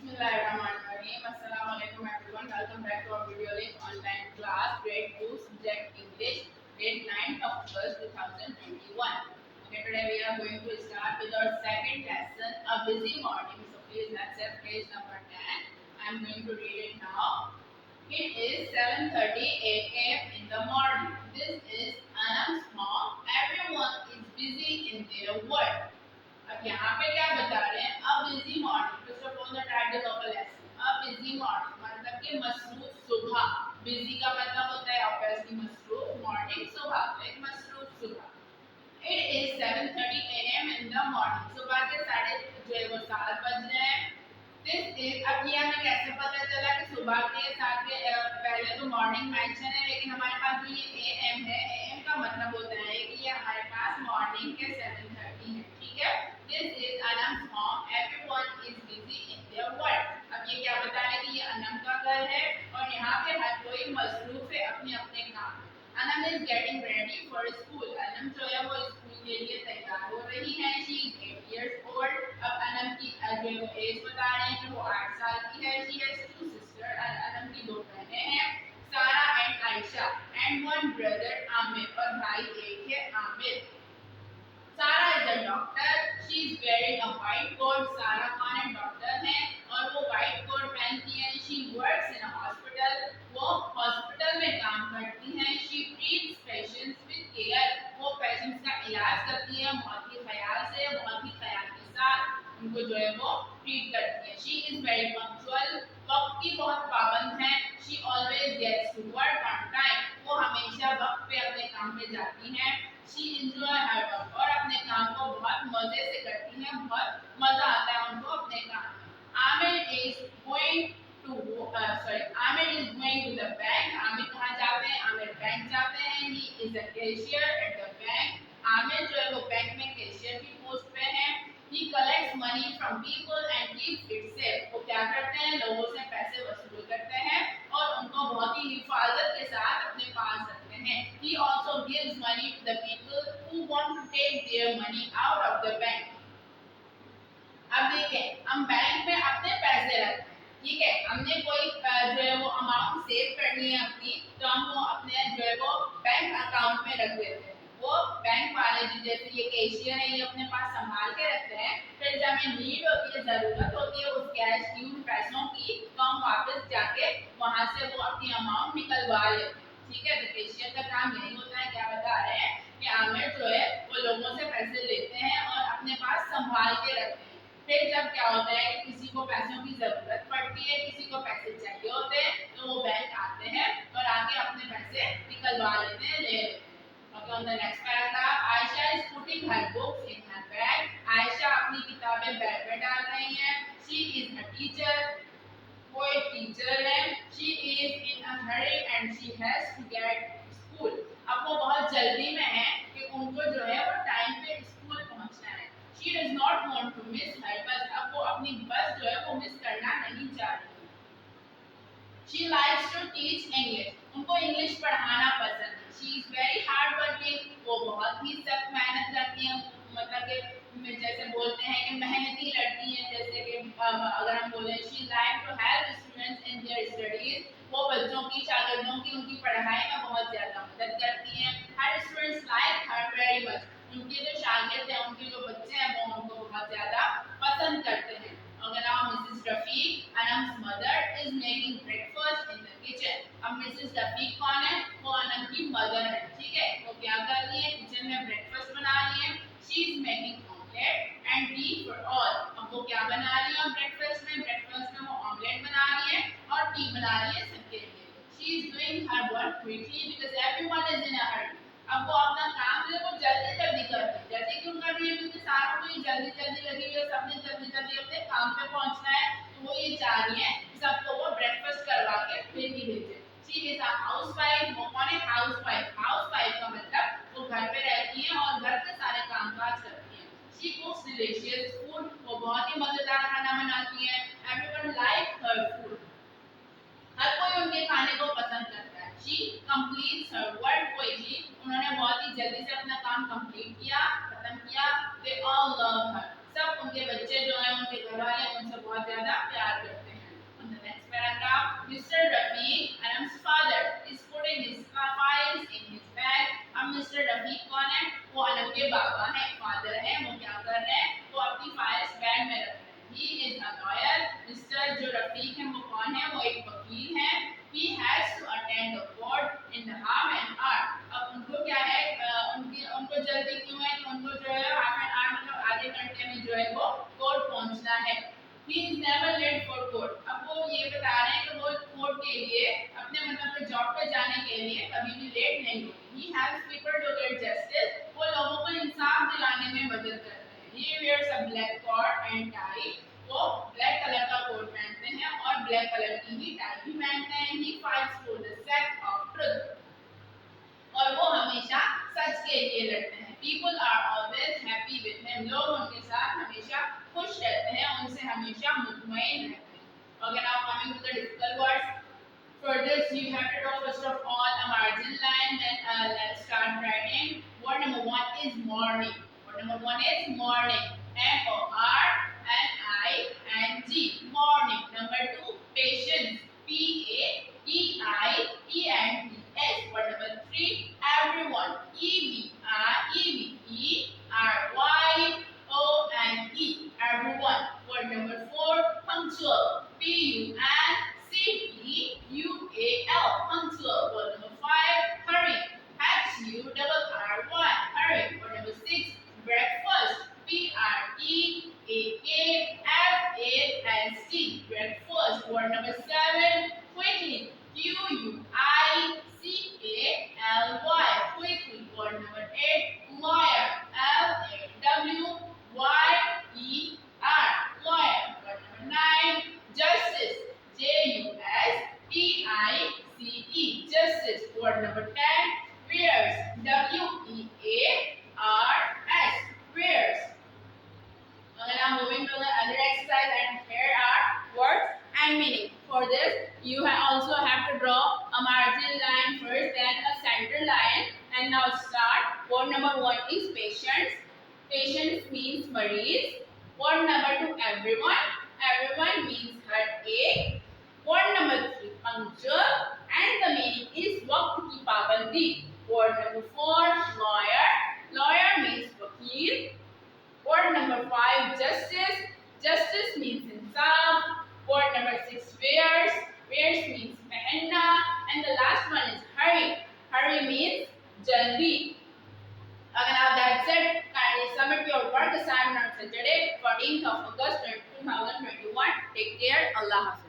Bismillahirrahmanirrahim. Assalamualaikum everyone. Welcome back to our video link online class grade 2 subject English date 9th of August 2021. Okay, today we are going to start with our second lesson, a busy morning. So please let's have page number 10. I'm going to read it now. It is 7:30 a.m. in the morning. This is Anam's mom. Everyone is busy in their work. अब यहाँ पे क्या बता रहे हैं, a busy morning. First of all the title of a lesson, a busy morning मतलब कि मसरूफ सुबह। बिजी का मतलब होता है ऑब्वियसली मसरूफ, मॉर्निंग सुबह, एक मसरूफ सुबह। It is 7:30 am in the morning, सुबह के साढ़े जो है वो 7 बज रहे हैं। दिस इज, अब ये हमें कैसे पता चला कि सुबह के साथ के पहले तो मॉर्निंग मेंशन है, लेकिन हमारे पास जो ये am है, am का मतलब होता है कि ये हमारे पास मॉर्निंग के 7:30 है, ठीक है। This is Anam's home. Everyone is busy in their work. अब ये क्या बता रहे हैं कि ये अनम का घर है और यहाँ पे हर कोई मसरूफ है अपने अपने काम में। Anam is getting ready for school. Anam जो है वो स्कूल के लिए तैयार हो रही है। She is 8 years old. अब अनम की जो है वो एज बता रहे हैं कि वो 8 साल की है। She has 2 sisters. अनम की 2 बहनें हैं, Sara and Ayesha, and 1 brother Aamir, और भाई एक है Aamir. Sara is a doctor. She is wearing a white coat. Sara Khan है डॉक्टर है और वो व्हाइट कोट पहनती है। She works in a hospital. वो हॉस्पिटल में काम करती हैं। She treats patients with care. वो पेशेंट्स का इलाज करती है बहुत ही ख्याल से, बहुत ही ख्याल के साथ उनको जो है वो ट्रीट करती है। She is very punctual. वक्त की बहुत पाबंद है। She always gets to work on time. वो हमेशा वक्त पे अपने काम पे जाती हैं। She enjoy her work, और अपने काम को बहुत मजे से करती हैं, बहुत मजा आता है उनको अपने काम में। Aamir is going to Aamir is going to the bank। Aamir कहाँ जाते हैं? आमिर बैंक जाते हैं। He is a cashier at the bank। Aamir जो है वो बैंक में कैशियर की पोस्ट पे है। He collects money from people and keeps it safe। वो क्या करते हैं? लोगों से पैसे वसूल करते हैं और उनको बहुत ही हिफाजत के साथ अपने पास रखते हैं। He also gives money to the people who want to take their money out of the bank। अब देखें, हम बैंक में अपने पैसे रखते हैं, ठीक है। हमने कोई जो है वो अमाउंट सेव करनी है अपनी, तो हम वो अपने जो है वो बैंक अकाउंट में रख देते हैं। वो बैंक वाले जो जैसे ये कैशियर है, ये अपने पास संभाल के रखते हैं। फिर जब हमें नीड होती है, जरूरत होती है उस कैश की, उन पैसों की, तो हम वापस जाके वहां से वो अपनी अमाउंट निकलवा लेते हैं, ठीक है। तो कैशियर का काम यही होता है। क्या बता रहे हैं कि आमिर जो है वो लोगों से पैसे लेते हैं और अपने पास संभाल के रखते हैं। फिर जब क्या होता है कि किसी को पैसों की जरूरत पड़ती है, किसी को पैसे चाहिए होते हैं, तो वो बैंक आते हैं और आके अपने पैसे निकलवा लेते हैं, ले लेते हैं। Okay, on the next paragraph, Aisha is putting her books in her bag। Ayesha अपनी किताबें बैग में डाल रही हैं। She is a teacher। वो एक टीचर है। She is in a hurry and she has to get school। अब वो बहुत जल्दी में है कि उनको जो है वो टाइम पे स्कूल पहुंचना है। She does not want to miss her bus। अब वो अपनी बस जो है वो मिस करना नहीं चाहती। She likes to teach English। उनको इंग्लिश पढ़ाना पसंद है। She is very hard working। वो बहुत ही सख्त मेहनत करती हैं, मतलब कि जैसे बोलते हैं कि मेहनती लड़की हैं। जैसे कि अगर हम बोलें she like to help students in their studies। वो बच्चों की, शागिर्दों की, उनकी पढ़ाई में बहुत ज़्यादा मदद करती हैं। Her students like her very much। उनके जो शागिर्द हैं, उनके जो बच्चे हैं, वो उनको बहुत ज़्यादा पसंद करते हैं। Okay, now Mrs. Rafiq, Anam's mother, is making breakfast in the kitchen। अब Mrs. Rafiq कौन है? वो अनम की मदर है, ठीक है। वो क्या कर रही है? किचन में ब्रेकफास्ट बना रही है। She is making omelette and tea for all। अब वो क्या बना रही है ब्रेकफास्ट में? ब्रेकफास्ट में वो ऑमलेट बना रही है और टी बना रही है सबके लिए। She is doing her work quickly because everyone is in a hurry। अब वो अपना काम जो है वो जल्दी जल्दी कर रही है। जल्दी क्यों कर रही है? क्योंकि सारों को ये जल्दी जल्दी लगी हुई है, सबने जल्दी जल्दी अपने काम पे पहुंचना है, तो वो ये चाह रही है कि सबको वो ब्रेकफास्ट करवा के फिर ही भेजे। She is a housewife. वो कौन है? हाउसवाइफ। हाउसवाइफ का मतलब वो घर पे रहती है और घर के सारे कामकाज करती है। She कुक्स delicious food. वो बहुत ही मजेदार खाना बनाती है। एवरीवन लाइक हर फूड। हर कोई उनके खाने को पसंद करता है। She completes her work quickly। उन्होंने बहुत ही जल्दी से अपना काम कंप्लीट किया, खत्म किया। They all love her। सब उनके बच्चे जो हैं, उनके घर वाले उनसे बहुत ज्यादा प्यार करते हैं. On the next paragraph, Mr. Rafiq, Anam's father, is putting his files in his bag. अब Mr. Rafiq कौन है? वो अनम के बाबा हैं, फादर हैं. वो क्या कर रहे हैं? वो अपनी फाइल्स बैग में रख रहे हैं. He is a lawyer. Mr. जो रफीक है वो कौन है? वो एक वकील है. He has to attend the court in the half an hour. अब उनको क्या है? उनको जल्दी क्यों है? कि उनको जो है हाफ एन आवर मतलब आधे घंटे में जो है वो कोर्ट पहुंचना है. He is never late for court. अब वो ये बता रहे हैं कि वो कोर्ट के लिए अपने मतलब जॉब पे जाने के लिए कभी भी लेट नहीं होते. He helps people to get justice. वो लोगों को इंसाफ दिलाने में मदद करते हैं. He wears a black coat and tie. वो ब्लैक कलर का कोट पहनते हैं और ब्लैक कलर की ही टाई भी पहनते हैं. He fights for the sake of truth. और वो हमेशा सच के लिए लड़ते हैं. People are always happy with him. लोग उनके साथ हमेशा खुश रहते हैं, उनसे हमेशा मुतमईन रहते हैं. Okay, now coming to the difficult words. For this, you have to draw first of all a margin line. Then let's start writing. Word number 1 is morning. Word number 1 is morning. MORNING. Morning. Number 2, patience. PATIENTS. Word number 3, everyone. EVERYONE. Everyone. Word number 4, punctual. PUNCTUAL. Punctual. Word number 5, hurry. HURRY. Hurry. Word number 6, breakfast. BREAKFAST. Breakfast. Word number 7, quickly. QUICALY. Quickly. Word number 8, lawyer. LAWYER. Lawyer. Word number 9, justice. JUSTICE. Justice. Word number 10, wears. WEARS. Wears. Okay, now moving to the other exercise, and here are words and meaning. For this, you also have to draw a margin line first, then a center line, and now start. Word number 1 is patience. Patience means meriz. Word number 2, everyone. Everyone means heartache. Word number 3, punctual, and the meaning is waqt ki pabandi. Word number 4, lawyer. Lawyer means wakil. Word number 5, justice. Justice means insaf. Word number 6, wears. Wears means pehenna. And the last one is hurry. Hurry means jaldi. Okay, now that's it. Kindly submit your work assignment on Saturday, 14th of August 2021. Take care. Allah Hafiz.